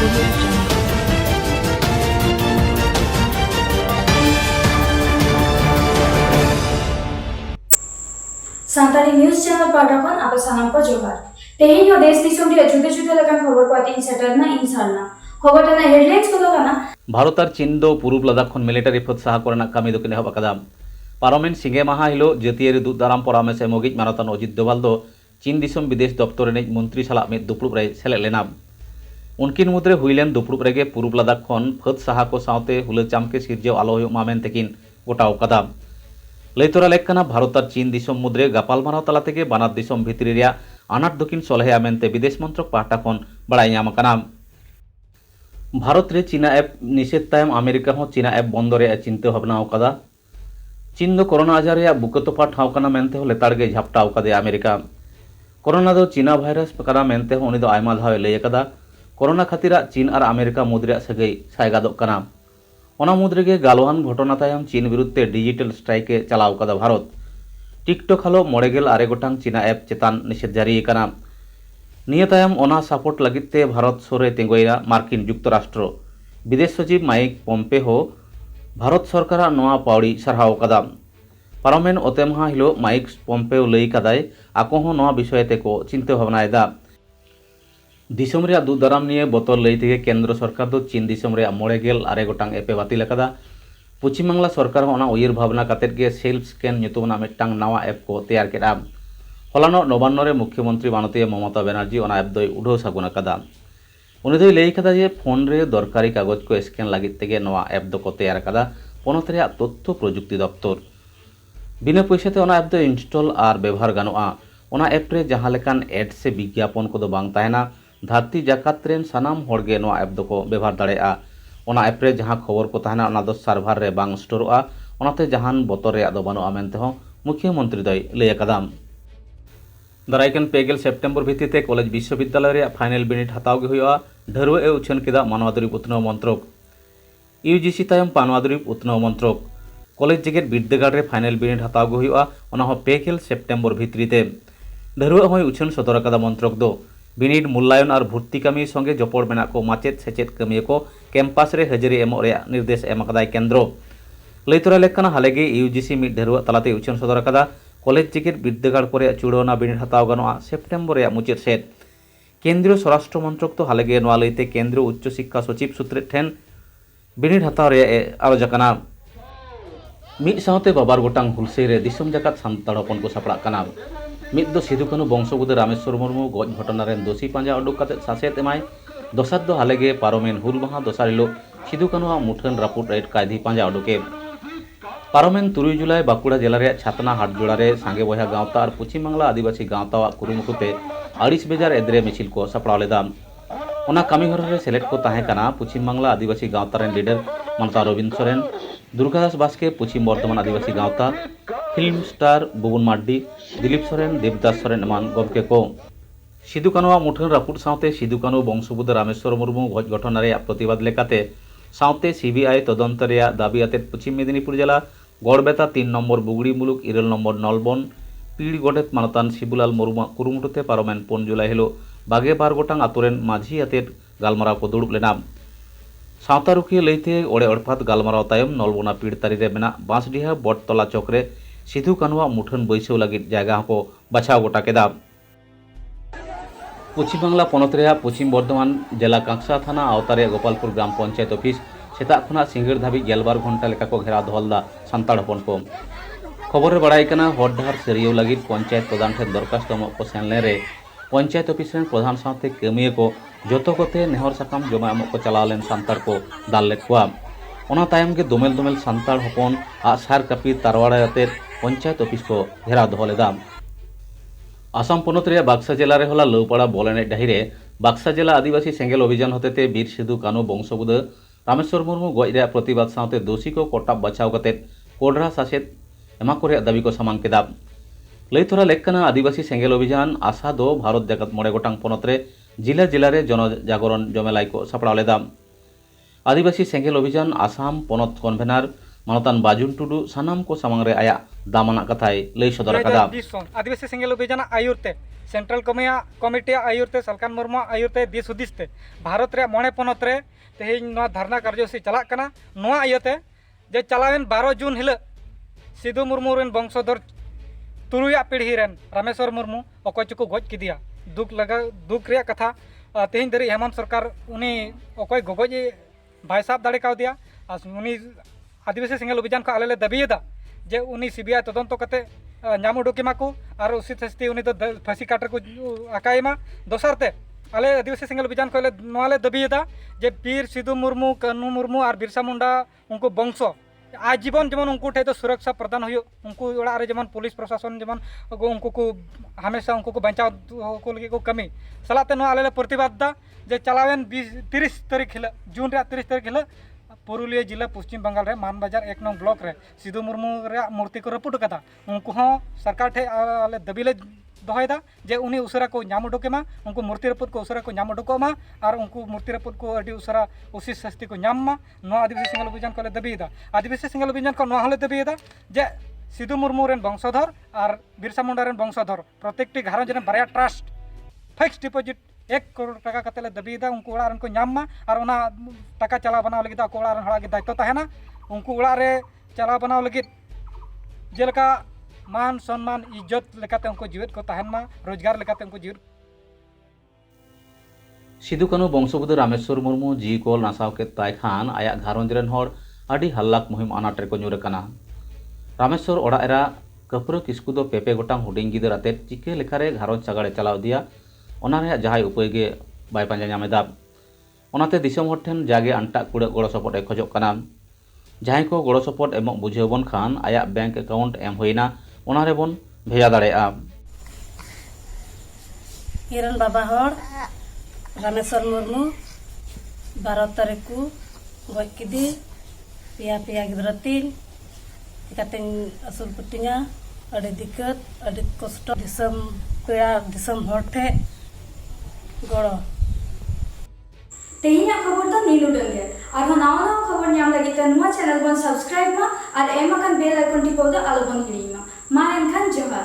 audio jungle. Santali news channel पाटा खन apa sanam ko johar tehin yo desh disom re jude jude lagan khobor ko atin setter na inshallah খবর না headlines কত কানা ভারত আর চীন দো পূর্ব লাদাখ খন মিলিটারি প্রৎসাহ করেনা কামি দো কিনে হবাকাদাম পার্লামেন্ট সিঙ্গে মাহা হিলো জাতীয় দুদারাম পরামেশ এমগিজ মানতান অজিত দোভাল দো চীন দিসম বিদেশ দপ্তর নে মন্ত্রী সালা মে দুপুর রে সেলে লেনাম उनकिन मुद्रे हुईलेन दुपुर रेगे पूर्व लद्दाख खन फत साहा को सावते हुल चामके सिरजेव आलो मामेन तेकिन गोटाव कदा लैतरा लेखना भारत और चीन दिसम मुद्रे गापाल माराव तला तेगे बानार दिसम भितरी रिया आनाट दकिन सलहे आमेनते विदेश मंत्रक पाहटा खन बाड़ाय ᱧᱟᱢ आकाना भारत रे चीना एप निषेध तायम अमेरिका हो चीना एप बंद रे चिंता भावना आकादा चीन दो कोरोना आजार रे बुकतोपा ठाव काना मेनते हो लेताड़गे झापटाव कादे अमेरिका कोरोना दो चीना भाइरस काना मेनते हो उनी दो आयमा धावे लय कादा कोरोना खातिरा चीन और अमेरिका मुद्रे सगई सायगादोग काना ओना मुद्रेगे गालवान घटना तायम चीन विरुद्धे डिजिटल स्ट्राइके चलाव कादा भारत टिकटॉक हलो 96 गोटांग चीना एप चेतान निषेध जारी काना निया तायम ओना सपोर्ट लगिते भारत सोरे तेंगोया मार्किन जुक्तराष्ट्र विदेश सचिव माइक पम्पेहो भारत सरकार नोआ पावड़ी सरहाव कादा पार्लामेंट ओतेमहा हिलो माइक पम्पेओ लई कादाय आको हो नोआ विषयते को चिंता भावनायदा दिसम रे दुदाराम निये बतल लई तेगे केंद्र सरकार दो चीन दिसम रे 96 गोटांग एपे बातिल कादा पश्चिम बांग्ला सरकार ओना उयर भावना कातेत गे सेल्फ स्कैन nyutumna मिट्टांग नवा एप को तैयार केदा हलानो नबान्न रे मुख्यमंत्री माननीय ममता बनर्जी ओना एप दोय उडो सागुना कादा उनी दोय लई कादा जे फोन रे दरकारी कागज को स्कैन लागित तेगे नवा एप दो को तैयार कादा पोनत रे तथ्य प्रजुक्ति दफ्तर बिना पैसाते ओना एप दो इंस्टॉल और व्यवहार गानोआ ओना एप रे जहां लेकान एड से विज्ञापन को दो बांग ताहेना धरती जाकात रेन सानाम होड़गे नोआ एप दो को व्यवहार दाड़ेआ ओना एप रे जहां खबर को ताहेना ओना दो सार्भार रे बांग स्टोरआ ओनाते जहान बतर रे दो बानुआ मेनते हो मुख्यमंत्री दोय लय कादा दारायकन पेगेल सेप्टेम्बर भित्तिते कॉलेज विश्वविद्यालय रे फाइनल बिनिट हताव गे हुआ ढरुआ ए उछन केदा मानवादुरी उत्नव मंत्रक यूजीसी तायम पानवादुरी उत्नव मंत्रक कॉलेज जेगेट बिद्यागाड़ रे फाइनल बिनिट हताव गे हुआ ओना हो पेगेल सेप्टेम्बर भित्रिते ढरुआ होय उछन सदर कादा मंत्रक दो बिनिट मूल्यायन और भर्ती कमी संगे जपड़ मेना को माचेत सेचेत कमिया को कैंपास रे हाजिरी एमो रे निर्देश एम कादाय केंद्र लैतरा लेखना हालेगे यूजीसी मिड ढरुआ तलाते उछन सदर कादा कॉलेज जेगेट बिद्यागाड़ करे चुड़ौना बिनिट हताव गानोआ सेप्टेम्बर रे मुचाद सेट केंद्रीय स्वराष्ट्र मंत्रक तो हालेगे नोआ लैते केंद्रीय उच्च शिक्षा सचिव सूत्रे ठेन बिनिट हताव रे आलोच काना मिद सावते बाबार गोटांग हुलसेई रे दिसम जाकात सान्ताड़ हपन को सापड़ा काना मिद दो सिधु कानू बंशोबुद रामेश्वर मुर्मू गज घटना रेन दोषी पांजा उडुक काते सासेत एमाय दोसार दो हालेगे पारोमेन हुल माहा दोसार हिलो सिधु कानू मुठन रापुट रेट कायदी पांजा उडुके पारोमेन 3 जुलाई बाकुड़ा जिला रे छातना हाटजोड़ा रे सांगे बया गावता और पश्चिम बांग्ला आदिवासी गावता कुरुमुटुते 28 बेजार एद्रे मिছিল को सापड़ा लेदा ओना कामी घर रे सेलेक्ट को ताहे काना पश्चिम बांग्ला आदिवासी गावता रेन लीडर ममता रविंद्र सोरेन दुर्गादास बास्के पश्चिम बर्धमान आदिवासी गावता फिल्म स्टार बुबुन माड्डी दिलीप सोरेन देवदास सोरेन एमान गमके को सिधु कानुआ मुठन रापुट सावते सिधु कानू बंशोबुद रामेश्वर मुर्मू गज घटना रे प्रतिबाद लेकाते सावते सीबीआई तदंत रे दाबी आते पश्चिम मेदिनीपुर जिला गड़बेता 3 नम्बर बुगड़ी मुलुक 2 नम्बर नलबन पीड़ गोडेत मानतान शिबुलाल मुर्मू कुरुमुटुते पारोमेन 4 जुलाई हिलो 22 गोटांग आतुरेन माझी आते गालमाराव को दुड़ुब लेना सावता रुखिया लैते ओड़े अड़फात गालमाराव तायम नलबना पीड़ तारी रे मेना बांसडीहा बटतला चौकरे सिधु कानुआ मुठन बैसव लगित जायगा को बाछाव गोटा केदा पश्चिम बांग्ला पनत रे पश्चिम बर्धमान जिला कांसा थाना आवतारे गोपालपुर ग्राम पंचायत ऑफिस सेता खुना सिंगड़ धाबी 12 घंटा लेका को घेरा दोहलदा सान्ताड़ हपन को खबर रे बड़ाई कना हर डहार सेरियो लगित पंचायत प्रधान ठेन दरखास्त को सेनले रे पंचायत ऑफिस रेन प्रधान साथे कमिया को जतो कोते नेहर साकाम जमा को चलालेन सान्ताड़ को दाल लेत कोआ ओना तायम के दोमेल दोमेल सान्ताड़ हपन आसार कापी तारवाड़ा आते पंचायत ऑफिस को घेरा दोहलेदा आसाम पनत रे बाक्सा जिला रे हला लौपाड़ा बलेने डाहिरे बाक्सा जिला आदिवासी सेंगेल अभियान होतेते बीर सिधु कानू बंशोबुद रामेश्वर मुर्मू गज रे प्रतिबाद सावते दोषी को कोटाब बचाव कते कोडरा सासेत एमा करे दाबी को समान केदा लैथरा लेखना आदिवासी सेंगेल अभियान आशा दो भारत जाकात 9 गोटांग पनत रे जिला जिला रे जनजागरण जमेलाई को सापड़ा लेदा आदिवासी सेंगेल अभियान आसाम पनत कन्भेनार मानतान बाजुन टुडू सानाम को सामांग रे आया दामाना कथाय लई सदर कदा आदिवासी सेंगेल अभियान आयुरते सेंट्रल कमिटी आयुरते सलकान मुर्मू आयुरते दिस हुदिसते भारत रे मोणे पनत रे तेहेन नोआ धरना कार्यसूची चलाक कना नोआ आयते जे चलावेन 12 जून हिल सिधु मुर्मू रेन वंशधर तुरुया पीढ़ी रेन रामेश्वर मुर्मू अकय चुको गज किदिया दुख रे कथा तेहेन दरी हेमंत सरकार उनी अकय गगज बाय साब दाड़े कावदिया उनी आदिवासी सेंगेल अभियान को आले दाबीदा जे उनी सीबीआई तदंत करते नाम उडुकीमा को और उचित शास्ति उनी फांसी काटे को आकायमा दोसरते आले आदिवासी सेंगेल अभियान को नोआले दाबीदा जे बीर सिधु मुर्मू कानू मुर्मू और बिरसा मुंडा उनको वंश आजीवन जेमन उनको ठे सुरक्षा प्रदान हो उनको ओड़ा रे जेमन पुलिस प्रशासन जेमन उनको को हमेशा उनको को बचाव को लगे को कमी सलाते नो आले प्रतिबाद जे चलावेन 30 तारीख हिल जून रे 30 तारीख हिल पुरुलिया जिला पश्चिम बंगाल रे मान बाजार 1 नंग ब्लॉक रे सिधु मुर्मू रे मूर्ति को रपुट कदा उनको हो सरकार ठे आले दबीले दोहयदा जे उनी उसरा को नाम उडुकेमा उनको मूर्ति रपुट को उसरा को नाम उडुकोमा और उनको मूर्ति रपुट को अडी उसरा उचित शास्ति को नाममा नो आदिवासी सेंगेल अभियान को ले दबीदा आदिवासी सेंगेल अभियान को नो हले दबीदा जे सिधु मुर्मू रेन वंशधर और बिरसा मुंडा रेन वंशधर प्रत्येकटी घारंज रे बारया ट्रस्ट फिक्स डिपॉजिट 1 करोड़ टाका कते दबीदा उनको ओड़ा को नाममा और उना टाका चला बनाव लगी को ओड़ा हड़ा के दायित्व तहना उनको ओड़ा रे चला बनाव लगी जेलका मान सम्मान इज्जत लेकाते उनको जीवित को तहनमा रोजगार लेकाते उनको जीवित सिधु कानू वंशबुद्ध रामेश्वर मुर्मू जी को नासाव के ताय खान आया घारंज रेन हर आडी हल्लाक मुहिम अनाट रे को ᱧᱩᱨ कना रामेश्वर ओड़ा एरा कपुर किस्कु दो पेपे गोटांग हुडिंग गिदर आते चिके लेखारे घारंज सागाड़े चलाव दिया ओना रे जहाय उपाय गे बाय पांजा ᱧᱟᱢᱮᱫᱟ ओनाते दिसम हर ठेन जागे अंटा कुड़ा गड़ो सपोर्ट खोजोग कना जहाय को गड़ो सपोर्ट एमक बुझेबन खान आया बैंक अकाउंट एम होइना ओना रे बोन भेजा दाड़ेआ हिरन बाबा हर रामेश्वर मुर्मू 12 तारीख को गज किदी पिया पिया गिद्रा तीन चिकाते असुल पुटिंगा अड़ी दिक्कत अड़ी कष्ट दिसम पेड़ा दिसम हर ठे गड़ो तेहिया खबर तो नीलू डंगे और नावा खबर नाम लगी नुआ चैनल बन सब्सक्राइब मा और एम अकन बेल आइकन टिपो दो आलो बन हिड़ी मा एनखान जोहार।